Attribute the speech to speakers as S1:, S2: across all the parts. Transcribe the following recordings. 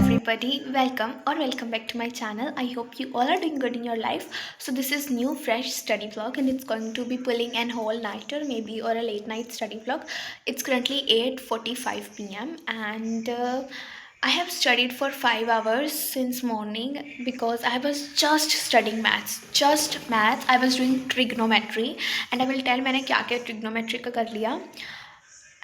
S1: everybody, welcome back to my channel. I hope you all are doing good in your life. So this is new fresh study vlog and it's going to be pulling an whole nighter maybe or a late night study vlog. It's currently 8:45 p.m. and I have studied for 5 hours since morning because I was just studying maths. Just maths. I was doing trigonometry and I will tell मैंने क्या क्या trigonometry का कर लिया.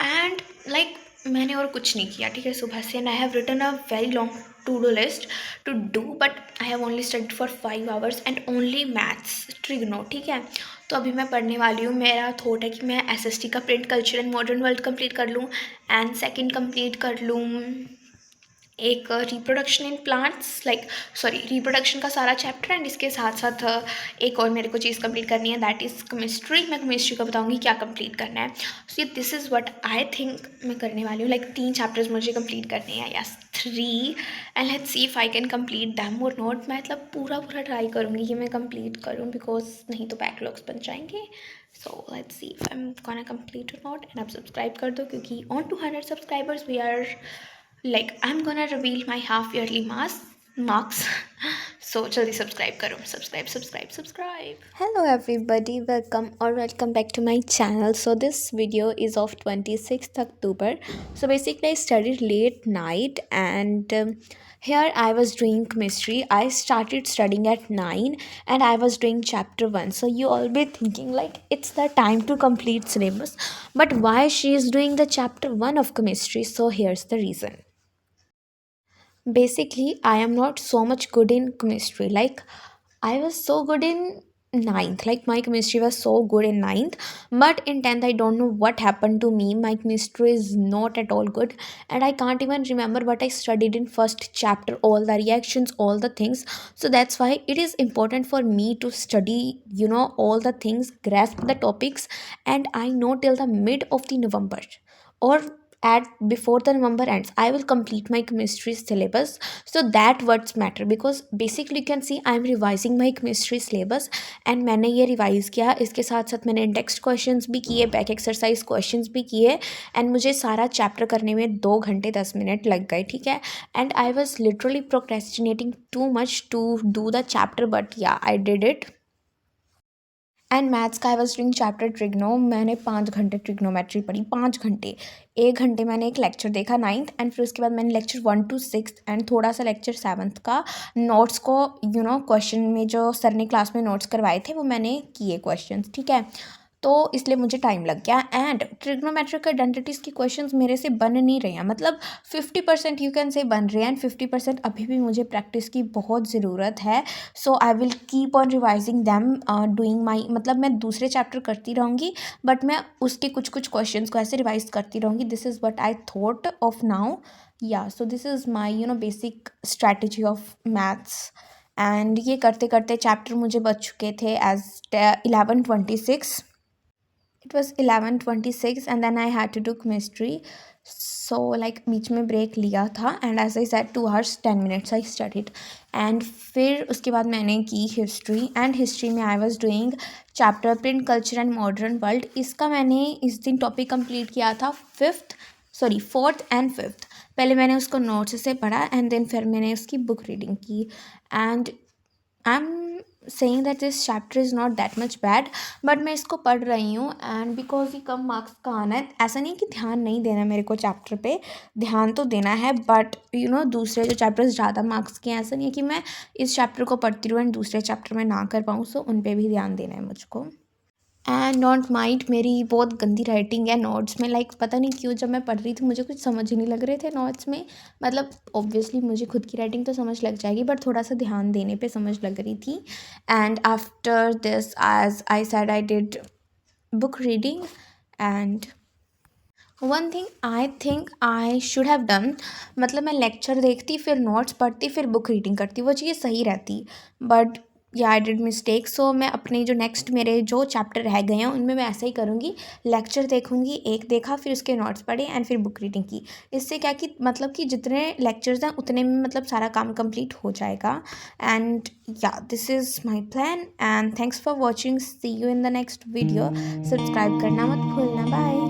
S1: And like मैंने और कुछ नहीं किया, ठीक है, सुबह से. And I have written a very long to do list to do, but I have only studied for 5 hours and only maths trigno, ठीक है. तो अभी मैं पढ़ने वाली हूँ. मेरा थॉट है कि मैं एसएसटी का print culture and modern world complete कर लूँ एंड सेकंड कंप्लीट कर लूँ एक reproduction in plants, like sorry reproduction का सारा चैप्टर. एंड इसके साथ साथ एक और मेरे को चीज़ कंप्लीट करनी है, दैट इज़ केमिस्ट्री. मैं केमिस्ट्री का बताऊंगी क्या कंप्लीट करना है. सो this is what I think मैं करने वाली हूँ. लाइक 3 चैप्टर्स मुझे कंप्लीट करने हैं, yes 3. And let's see if I can complete them और नॉट. मैं मतलब पूरा ट्राई करूँगी कि मैं कंप्लीट करूँ, बिकॉज नहीं तो बैकलॉग्स बन जाएंगे. So let's see if I am gonna complete or not. And आप सब्सक्राइब कर दो क्योंकि on 200 subscribers we are, like I'm gonna reveal my half yearly marks. So jaldi subscribe karo, subscribe. Hello everybody, welcome back to my channel. So this video is of 26th October. So basically I studied late night and here I was doing chemistry. I started studying at 9 and I was doing chapter 1. So you all be thinking like it's the time to complete syllabus, but why she is doing the chapter 1 of chemistry? So here's the reason. Basically I am not so much good in chemistry. Like I was so good in ninth, like my chemistry was so good in ninth, but in 10th I don't know what happened to me. My chemistry is not at all good and I can't even remember what I studied in first chapter, all the reactions, all the things. So that's why it is important for me to study, all the things, grasp the topics. And I know till the mid of the November or at before the November ends I will complete my chemistry syllabus. So that words matter because basically you can see I am revising my chemistry syllabus. And मैंने ये revise किया, इसके साथ साथ मैंने text questions भी किए, back exercise questions भी किए. एंड मुझे सारा चैप्टर करने में 2 घंटे 10 मिनट लग गए, ठीक है. And I was literally procrastinating too much to do the chapter, but yeah I did it. And maths का I was doing chapter trigno. मैंने 5 घंटे ट्रिग्नोमेट्री पढ़ी, 5 घंटे. 1 घंटे मैंने एक लेक्चर देखा 9th एंड फिर उसके बाद मैंने लेक्चर 1 to 6 एंड थोड़ा सा लेक्चर 7th का नोट्स को क्वेश्चन में जो सर ने क्लास में नोट्स करवाए थे वो मैंने किए क्वेश्चन, ठीक है. तो इसलिए मुझे टाइम लग गया. एंड ट्रिग्नोमेट्रिक आइडेंटिटीज़ की क्वेश्चंस मेरे से बन नहीं रहे हैं, मतलब 50% यू कैन से बन रहे हैं एंड 50% अभी भी मुझे प्रैक्टिस की बहुत ज़रूरत है. So I will keep on revising them, doing my, मतलब मैं दूसरे चैप्टर करती रहूँगी बट मैं उसके कुछ क्वेश्चंस को ऐसे रिवाइज करती रहूँगी. This is what I thought of now. Yeah so this is my basic strategy of maths. And ये करते करते चैप्टर मुझे बच चुके थे as 11:26. It was 11:26 and then I had to do chemistry. So like बीच में ब्रेक लिया था and as I said 2 hours 10 minutes I studied. and फिर उसके बाद मैंने की हिस्ट्री. एंड हिस्ट्री में I was doing chapter print culture and modern world. इसका मैंने इस दिन टॉपिक कंप्लीट किया था 4th and 5th. पहले मैंने उसको नोट्स से पढ़ा एंड देन फिर मैंने उसकी बुक रीडिंग की. And I am saying that this chapter is not that much bad, but मैं इसको पढ़ रही हूँ एंड बिकॉज ये कम मार्क्स का आना है. ऐसा नहीं कि ध्यान नहीं देना मेरे को चैप्टर पे, ध्यान तो देना है, बट दूसरे जो चैप्टर्स ज़्यादा मार्क्स के हैं, ऐसा नहीं है कि मैं इस चैप्टर को पढ़ती रहूँ एंड दूसरे चैप्टर में ना कर पाऊँ. सो उन पर भी ध्यान देना है मुझको. एंड डोंट माइंड, मेरी बहुत गंदी राइटिंग है नोट्स में. लाइक पता नहीं क्यों जब मैं पढ़ रही थी मुझे कुछ समझ ही नहीं लग रहे थे नोट्स में. मतलब ऑब्वियसली मुझे खुद की राइटिंग तो समझ लग जाएगी बट थोड़ा सा ध्यान देने पे समझ लग रही थी. And after this as I said I did book reading. And one thing I think I should have done, मतलब मैं लेक्चर देखती फिर नोट्स पढ़ती फिर बुक रीडिंग करती, वो चीज़ सही रहती. But yeah I did mistake. सो मैं अपने जो नेक्स्ट मेरे जो चैप्टर रह गए हैं उनमें मैं ऐसा ही करूँगी. लेक्चर देखूँगी, एक देखा फिर उसके नोट्स पढ़े एंड फिर बुक रीडिंग की. इससे क्या कि मतलब कि जितने लेक्चर्स हैं उतने में मतलब सारा काम कंप्लीट हो जाएगा. And yeah this is my plan and thanks for watching. See you in the next video. Subscribe करना मत भूलना. बाय.